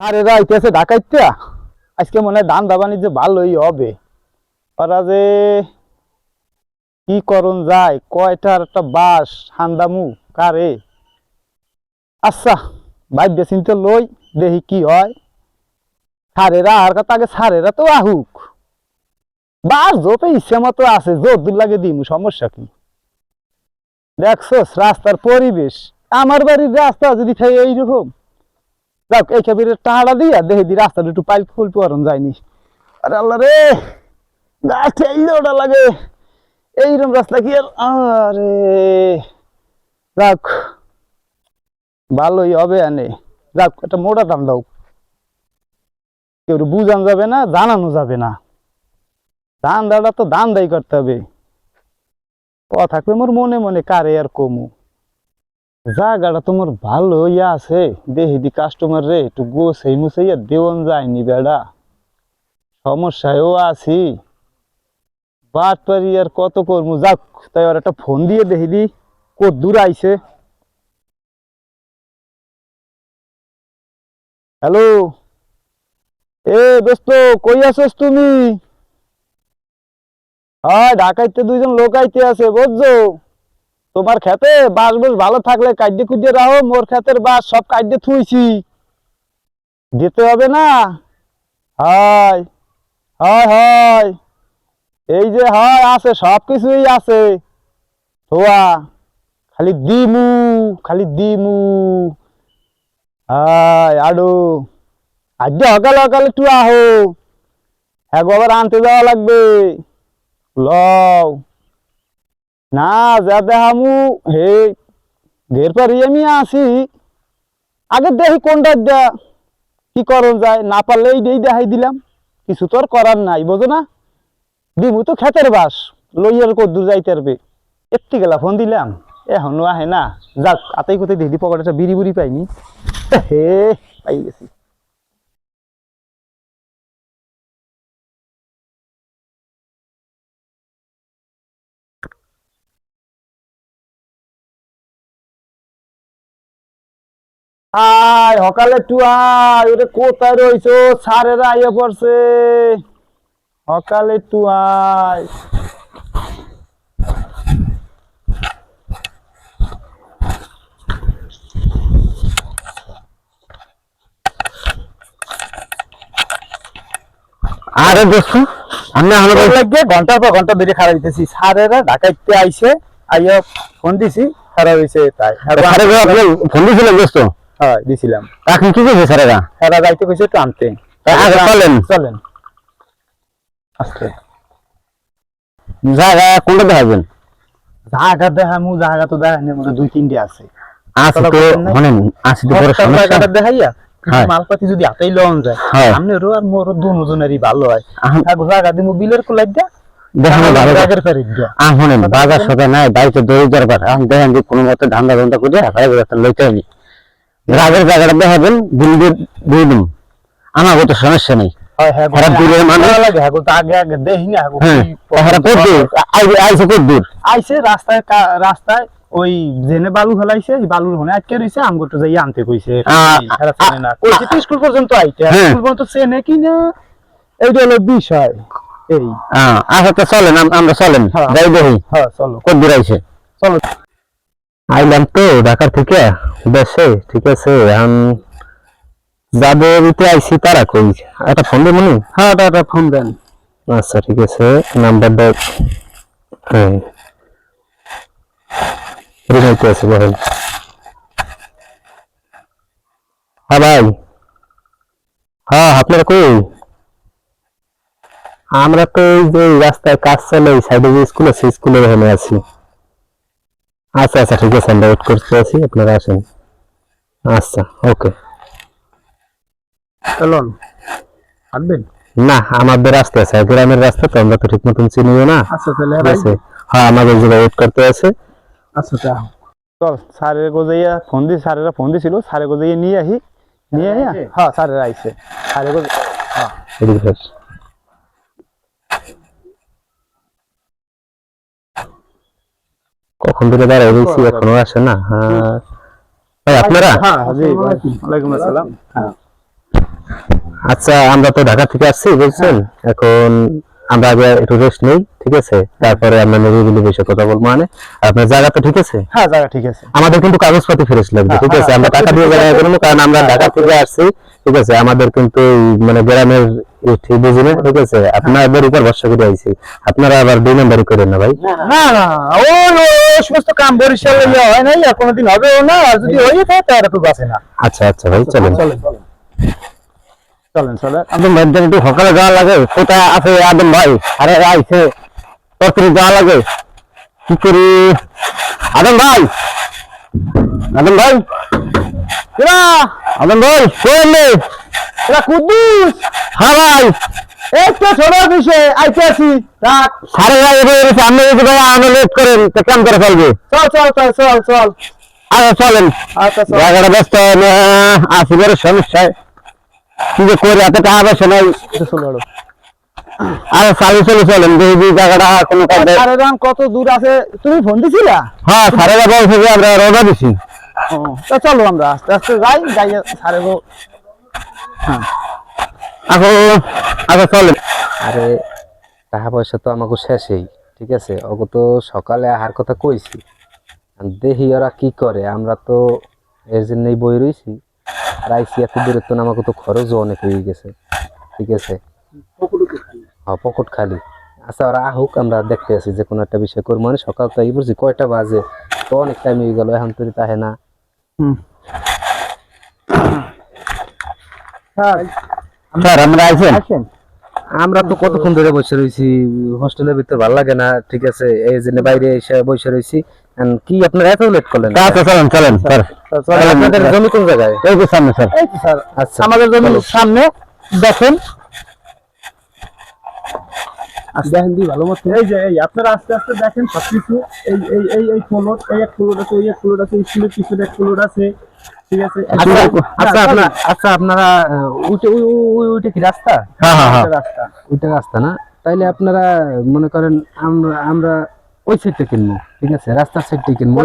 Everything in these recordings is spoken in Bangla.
আরে রাইতেছে ঢাকাইতে আজকে মনে হয় ধান দাবানি যে ভালোই হবে। ওরা যে কি করণ যায়, কয়টার একটা বাস হান্দামু কারে। আচ্ছা, ভাইবে চিন্তা লই, দেখি কি হয়। সারেরা আর কথা আগে সারেরা তো আহুক, বাস জোপে ইচ্ছে মতো আছে, জোর দূর লাগে দিমু, সমস্যা কি? দেখছোস রাস্তার পরিবেশ, আমার বাড়ির রাস্তা যদি থাকে এইরকম। যাক, এই কেবিরের টাহাড়া দিয়া দেখে দি রাস্তাটা একটু পাইপ ফুল পরন যায়নি। আরে আল্লাহ রে, গাছ ঠেললে ওটা লাগে। এইরকম রাস্তা কি আর, আরে যাক ভালোই হবে আনে। যাক, একটা মোটা দাম দাও, কেউ বুঝানো যাবে না, জানানো যাবে না। দান দাটা তো দান দায়ী করতে হবে। ও থাকবে মোর মনে মনে কারে আর কমু। জায়গাটা তোমার ভালো ইয়া আছে, দেখি দি কাস্টমার রে একটু গোছাই মুছাইয়া দেওয়ান যায়নি বেড়া, সমস্যায়ও আছি। বাট পারি আর কত করবো। যাক, তাই আর একটা ফোন দিয়ে দেখি দি কত দূর আইছে। হ্যালো, এ দোস্ত, কই আছোস তুমি? হ্যাঁ, ঢাকাইতে দুইজন লোক আইতে আছে বুঝছো। তোমার খেতে বাস বুস ভালো থাকলে কাইডে কুইডে রাখো, মোর খেতের বাস সব কাইডে থুইছি, যেতে হবে না। হয় হয় হয়, এই যে হয় আছে, সব কিছুই আছে। থোয়া, খালি দিমু, খালি দিমু। হায় আডু, আজ সকালে সকালে একটু আহো, একবার আনতে যাওয়া লাগবে। লও না, যা দেখামু হে ঘের পারি আমি আসি। আগে দেখি কোনটা দেয়া কি করণ যায়, না পারলে এই দেখাই দিলাম, কিছু তো আর করার নাই, বোঝো না। দিমু তো খেতের বাস, লইয়ার কদ্দুর যাইতে পারবে। একটি গেলা ফোন দিলাম, এখনো আহে না। যাক, আতাই কোথায় দেখি পকেটে একটা বিড়ি বুড়ি পাইনি। হে, পাই গেছি। আয় সকালে একটু আয়, ওরে কোথায় রইছো? সারেরা আইয়া পড়ছে, সকালে একটু আয়। আরে দোস্ত, আমি আমার লাগবে ঘন্টার পর ঘন্টা ধরে খারাপ দিতেছি, সারেরা ঢাকাইতে আইছে, আইয়া ফোন দিছি, খারাপ হয়েছে তাই। ফোন দিয়েছিলেন দোস্ত? হ্যাঁ দিছিলাম। এখন কি করছে স্যারেরা? এরা যাইতে কইছে একটু আনতে। চলেন চলেন আস্তে। জায়গা কোনটা দেখাবেন? জায়গা দেখামু, জায়গা তো দেখানি, মধ্যে দুই তিনটে আছে। আছে তো, শোনেন, আছে তো বড় সমস্যা। জায়গাটা দেখাইয়া হ্যাঁ। মালপাতি যদি হাতেই লওয়া যায়, হ্যাঁ। আমনেরও আর মোরও দুজনেরই ভালো হয়। জায়গা দিমু বিলের কোলাই দিয়া, দেখেন ভালো জায়গার ফেরি দিয়া। শোনেন, বাজার সদায় নাই, বাড়িতে দৌড় দরকার। এখন দেখেন যে কোনো মতো ধান্দা ধান্দা করে লইতে হয়নি। রাগের জায়গাটা দেখাবেন, দিন দিয়ে দিয়ে দিন, আমার তো সমস্যা নেই। রাস্তায় রাস্তায় ওই জেনে বালু ফেলাইছে, বালুর হনে আটকে রয়েছে, আমগোটা যাই আনতে কইছে। স্কুল পর্যন্ত আইতে, স্কুল পর্যন্ত চেনে কিনা, এইটা হলো বিষয়। এই আচ্ছা, তো চলেন, আমরা চলেন, যাই দেখি। হ্যাঁ চলো, কত দূর আইছে চলো। আইলাম তো ঢাকা থেকে দেশে, ঠিক আছে। যাদের আইসি তারা কই, একটা ফোন দেব মনে? হ্যাঁ, একটা ফোন দেন। আচ্ছা ঠিক আছে, নাম্বারটা রিমাইতে আছে বলেন। হ্যাঁ ভাই, হ্যাঁ আপনারা কই? আমরা তো এই যে রাস্তায় কাজ চলে, এই সাইডে যে স্কুল আছে, স্কুলের ওখানে আছি। আচ্ছা আচ্ছা ঠিক আছে, আমরা ওয়েট করতে আছি, আপনারা আসেন। আচ্ছা ওকে। চলুন, আসবেন না, আমাদের রাস্তা আছে, গ্রামের রাস্তা তো, আমরা তো ঠিক মতন চিনিও না। আচ্ছা তাহলে হ্যাঁ, আমাদের জায়গায় ওয়েট করতে আছে। আচ্ছা চল, স্যারের গোজাইয়া ফোন দি, স্যারেরা ফোন দিছিল, স্যারের গোজাইয়া নিয়ে আহি, নিয়ে আহি। হ্যাঁ স্যারেরা আইছে, স্যারের গোজ। হ্যাঁ কখন ধরে দাঁড়াই রয়েছি, এখনো আসে না। হ্যাঁ ভাই, আপনারা? হ্যাঁ জি, ওয়ালাইকুম আসসালাম। হ্যাঁ আচ্ছা, আমরা তো ঢাকা থেকে আসছি বুঝছেন, এখন আমরা আগে একটু রেস্ট নেই, ঠিক আছে, তারপরে আমরা নিরিবিলি বসে কথা বলবো। মানে আপনার জায়গা তো ঠিক আছে? হ্যাঁ জায়গা ঠিক আছে। আমাদের কিন্তু কাগজপাতি ফ্রেশ লাগবে, ঠিক আছে, আমরা টাকা দিয়ে জায়গা করবো, কারণ আমরা ঢাকা থেকে আসছি, ঠিক আছে, আমাদের কিন্তু এই মানে গ্রামের ঠিক বুঝি না, ঠিক আছে, আপনাদের উপর ভরসা করে আইছি, আপনারা আবার 2 নম্বরই করেন না ভাই। না না ওই সমস্ত কাম বরিশালে হয় নাই, আর কোনোদিন হবেও না, আর যদি হয়ে থাকে তাহলে তো বাঁচে না। আচ্ছা আচ্ছা ভাই, চলেন চলেন চলেন চলেন। আদম ভাই, একটু সকালে যাওয়া লাগে, কোথায় আছে আদম ভাই? আরে আইছে, তরকারি যাওয়া লাগে, কি করি? আদম ভাই, আদম ভাই, এরা আদম ভাই, কোন এরা কুদ্দুস। হ্যাঁ ভাই, একটা ছোট বিষয়ে আইতে আছি। রাখ। সাড়ে ভাই এসে আপনি যদি ভাই আমরা লেট করেন তো কেমন করে ফেলবে? চল চল চল চল চল। আচ্ছা চলেন, আচ্ছা চল। জায়গাটা ব্যস্ত আসি, বড় সমস্যায় কি যে করি, এত টাকা পয়সা নাই। আরে চালু চলে চলেন, দেখি জায়গাটা কোনো কাজে। আরে রাম, কত দূর আছে? তুমি ফোন দিছিলা? হ্যাঁ, সাড়ে বলছে যে আমরা রওনা দিছি। তা চলো আমরা আস্তে আস্তে যাই, যাই সারে গো। এখন আচ্ছা চলেন। আরে টাকা পয়সা তো আমাকে শেষেই, ঠিক আছে, ওকে তো সকালে আহার কথা কইছি, দেখি ওরা কি করে। আমরা তো এর জন্যই বই রইছি, আর আইসি এত দূরের তো আমাকে তো খরচও অনেক হয়ে গেছে, ঠিক আছে, হ্যাঁ পকেট খালি। আচ্ছা ওরা আহুক, আমরা দেখতে আছি যে কোনো একটা বিষয় করবো। মানে সকাল তো এই বলছি, কয়টা বাজে, তো অনেক টাইম হয়ে গেল, এখন তুই তাহে না। স্যার আমরা আইছেন? আসেন। আমরা তো কতক্ষণ ধরে বসে রয়েছি, হোস্টেলের ভিতর ভালো লাগে না, ঠিক আছে, এই জন্য বাইরে এসে বসে রয়েছি। কি আপনারা এত লেট করলেন? আচ্ছা চলেন চলেন স্যার, স্যার, আপনাদের জমি কোন জায়গায়? এই যে সামনে স্যার। এই তো স্যার, আচ্ছা আমাদের জন্য চলো। সামনে দেখেন। দেখেন দি ভালো মতো। এই যে এই আপনারা আস্তে আস্তে দেখেন সবকিছু। এই এই এই এই ফ্লোর, এই এক ফ্লোর আছে, এই এক ফ্লোর আছে, স্কুলের পিছনে এক ফ্লোর আছে, ঠিক আছে। আচ্ছা আপনারা উঠে উঠে কি রাস্তা? হ্যাঁ হ্যাঁ হ্যাঁ, রাস্তা। ওইটা রাস্তা না, তাইলে আপনারা মনে করেন আমরা ওই সাইডটা কিনবো, ঠিক আছে, রাস্তার সাইডটা কিনবো।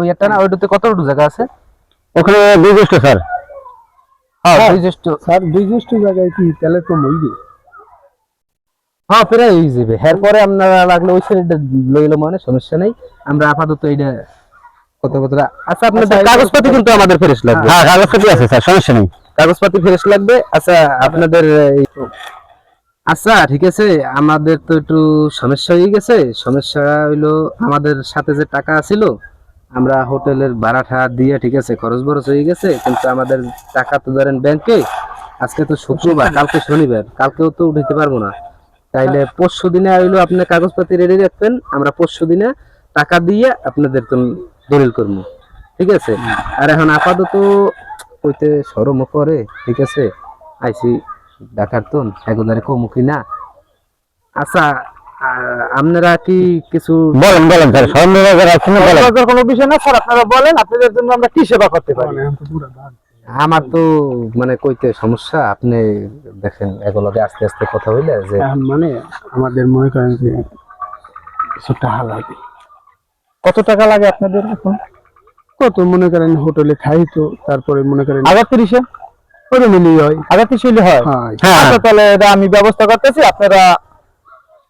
ওই একটা না, ওইটাতে কতটুকু জায়গা আছে? ওখানে দুইজষ্ট স্যার। হ্যাঁ জ্যেষ্ঠ, স্যার দুই জ্যেষ্ঠ জায়গায় কি তাহলে তো মইবে। হ্যাঁ প্রায় হয়ে যাবে। এরপরে আপনারা লাগলে ওই সাইডটা লইলো, মানে সমস্যা নেই। আমরা আপাতত এইটা কথা। আচ্ছা আপনাদের কাগজপাতি কিন্তু আমাদের ফ্রেশ লাগবে। হ্যাঁ কাগজপাতি আছে স্যার, সমস্যা নেই। কাগজপাতি ফ্রেশ লাগবে। আচ্ছা আপনাদের আচ্ছা ঠিক আছে, আমাদের তো একটু সমস্যা হয়ে গেছে। সমস্যা হইলো, আমাদের সাথে যে টাকা ছিল, আমরা হোটেলের ভাড়াটা দিয়ে, ঠিক আছে, খরচ বরচ হয়ে গেছে, কিন্তু আমাদের টাকা তো ধরেন ব্যাংকে। আজকে তো শুক্রবার, কালকে শনিবার, কালকেও তো উঠাইতে পারবো না। তাইলে পরশু দিনে হইলো আপনার কাগজপাতি রেডি রাখবেন, আমরা পরশু দিনে টাকা দিয়ে আপনাদের তো দলিল করবো, ঠিক আছে। আর এখন আপাতত কইতে শরমও করে, ঠিক আছে, আইসি ঢাকার তো এগুলারে কমুখী না। আচ্ছা আপনারা কি কিছু বলেন বলেন স্যার, সন্দেহ রাখছেন বলেন। লজ্জার কোনো বিষয় না স্যার, আপনারা বলেন আপনাদের জন্য আমরা কি সেবা করতে পারি। আমার তো মানে কইতে সমস্যা, আপনি দেখেন এগুলোকে আস্তে আস্তে কথা হইলে যে মানে আমাদের মনে করেন যে কিছু টাকা লাগে। কত টাকা লাগে আপনাদের এখন? কত মনে করেন হোটেলে খাই তো, তারপরে মনে করেন 3000 করে মিলিয়ে হয়। 3000 হয়? হ্যাঁ। আচ্ছা তাহলে এটা আমি ব্যবস্থা করতেছি, আপনারা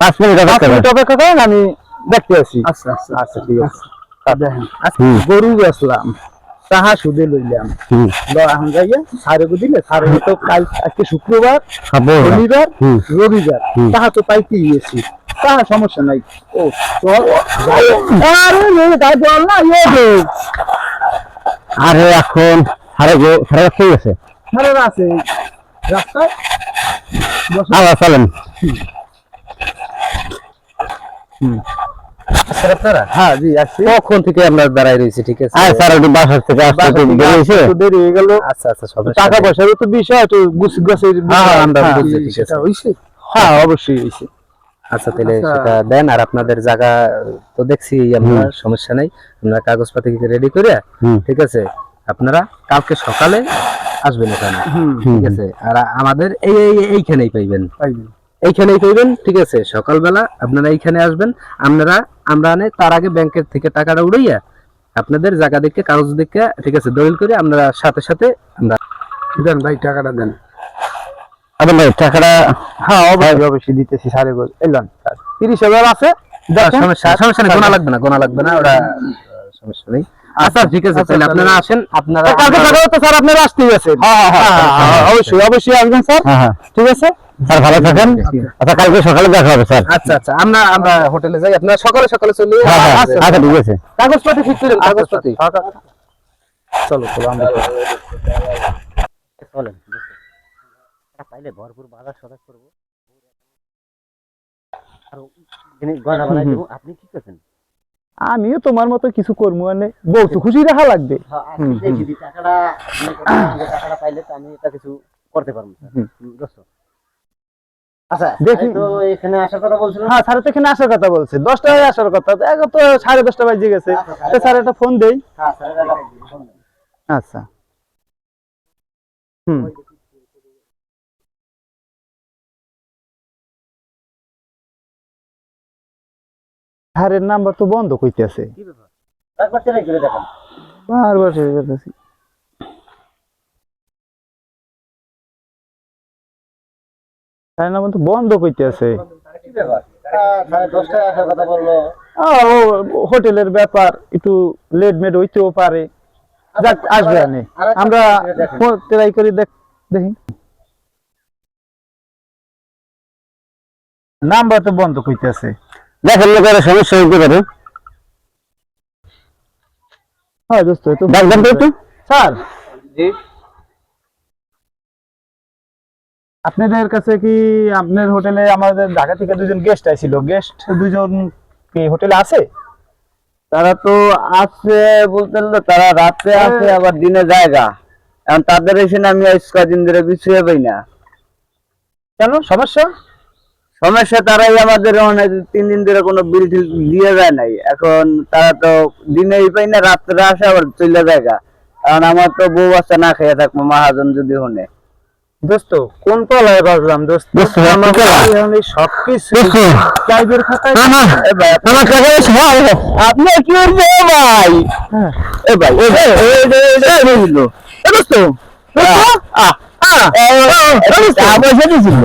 5 মিনিট 5 মিনিট অপেক্ষা করেন, আমি দেখতে আসি। আচ্ছা আচ্ছা আচ্ছা ঠিক আছে। দেখেন হুম। গরু বেচলাম, তাহা সুদে লইলাম, হুম। এখন যাইয়া সারে দিলে সারে তো কাল, আজকে শুক্রবার, খাবো না। শনিবার, হুম। রবিবার, তাহা তো পাইতে গিয়েছি, তাহা সমস্যা নাই। ও চল, আরে তাই বল না, আরে এখন সাড়ে ঠিক আছে, সারে আছে রাস্তায়। আবার চলেন। আচ্ছা আপনারা হ্যাঁ জি আসছি। কখন থেকে আমরা দাঁড়াই রয়েছি, ঠিক আছে। আর স্যার একটু বাসা থেকে আসতে একটু দেরি হয়েছে। একটু দেরি হয়ে গেল। আচ্ছা আচ্ছা সমস্যা টাকা নেই। পয়সার তো বিষয়, একটু গুছের হ্যাঁ, আমরা হ্যাঁ, বুঝছি, ঠিক আছে। সেটা হইছে। হ্যাঁ অবশ্যই হইছে। আচ্ছা তাহলে আচ্ছা। সেটা দেন। আর আপনাদের জায়গা তো দেখছি আমরা, সমস্যা নাই, আমরা কাগজপাতি রেডি করে, হুম। ঠিক আছে, আপনারা কালকে সকালে আসবেন এখানে, ঠিক আছে। আর আমাদের এইখানেই পাইবেন, এইখানেই পাইবেন, ঠিক আছে। সকালবেলা আপনারা এইখানে আসবেন, আমরা তার আগে ব্যাংকের থেকে টাকাটা উড়াইয়া আপনাদের জায়গা দেখে, কাগজ দেখে, ঠিক আছে, দলিল করে আমরা সাথে সাথে আমরা দেন ভাই টাকাটা দেন। আরে ভাই টাকাটা হ্যাঁ অবশ্যই অবশ্যই দিতেছি সাড়ে এলাম স্যার 30,000 আছে সমস্যা নেই, গোনা লাগবে না ওটা, সমস্যা নেই। আচ্ছা ঠিক আছে, তাহলে আপনারা আসেন, আপনারা কালকে সকালে তো স্যার আপনারা আসতেই আছেন। হ্যাঁ, অবশ্যই অবশ্যই আসবেন স্যার। হ্যাঁ ঠিক আছে স্যার, ভালো থাকেন। আচ্ছা কালকে সকালে দেখা হবে স্যার। আচ্ছা আমরা হোটেলে যাই, আপনারা সকালে চলে আচ্ছা ঠিক আছে। কাগজপত্র ঠিক করেন, কাগজপত্র। চলো আমরা চলেন পাইলে ভরপুর বাজার সদাজ করবো আর গয়না বানাই দেবো। আপনি কি করছেন? আমিও তোমার মতো কিছু করবো, মানে বউ তো খুশি রাখা লাগবে। দেখি টাকাটা টাকাটা পাইলে তো আমি এটা কিছু করতে পারবো দোস্ত। আচ্ছা দেখি। তো এখানে আসার কথা বলছিলাম। হ্যাঁ স্যার তো এখানে আসার কথা বলছে, 10টায় আসার কথা, এখন তো 10:30 বাজে গেছে। তো স্যার একটা ফোন দেই। হ্যাঁ স্যার, আচ্ছা হুম স্যারের নাম্বার তো বন্ধ কইতেছে, কি ব্যাপার? একবার ট্রাই করে দেখেন। বারবার চেষ্টা করতেছি। স্যারের নাম্বার তো বন্ধ কইতেছে। কি ব্যাপার? 10টায় আসার কথা বললো। হোটেলের ব্যাপার, একটু লেট মেট হইতেও পারে। যাক আসবে আনে, আমরা ট্রাই করি দেখি। নাম্বার তো বন্ধ কইতেছে। দেখেন লোকের সমস্যা হইতে পারে। হ্যাঁ দোস্ত তো দেখবেন তো একটু। স্যার জি আপনাদের কাছে কি আপনার হোটেলে আমাদের ঢাকা থেকে দুজন গেস্ট আইছিল, গেস্ট দুজন কি হোটেলে আছে? তারা তো আছে বলতেন না, তারা রাতে আছে আবার দিনে জায়গা। এখন তাদের এখানে আমি আজ কদিন ধরে পিছিয়ে পাই না। কেন সমস্যা? সমস্যা তারাই আমাদের অনেক 3 দিন ধরে কোনো বিল টিল দিয়ে যায় নাই। এখন তারা তো দিনেই পাই না, রাত্রে আসে আবার চলে জায়গা। কারণ আমার তো বউ আছে, না খেয়ে থাকবো মহাজন যদি হনে। দোস্ত কোন তলায় বাজলাম দোস্ত? দোস্ত, আমার কোন তলা? এখানে সবকিছু দোস্ত, চাইবের খাতায়। আমার টাকা এসে আপনার কি হয়েছে ভাই? এ ভাই দোস্ত, টাকা পয়সা দিয়েছিল।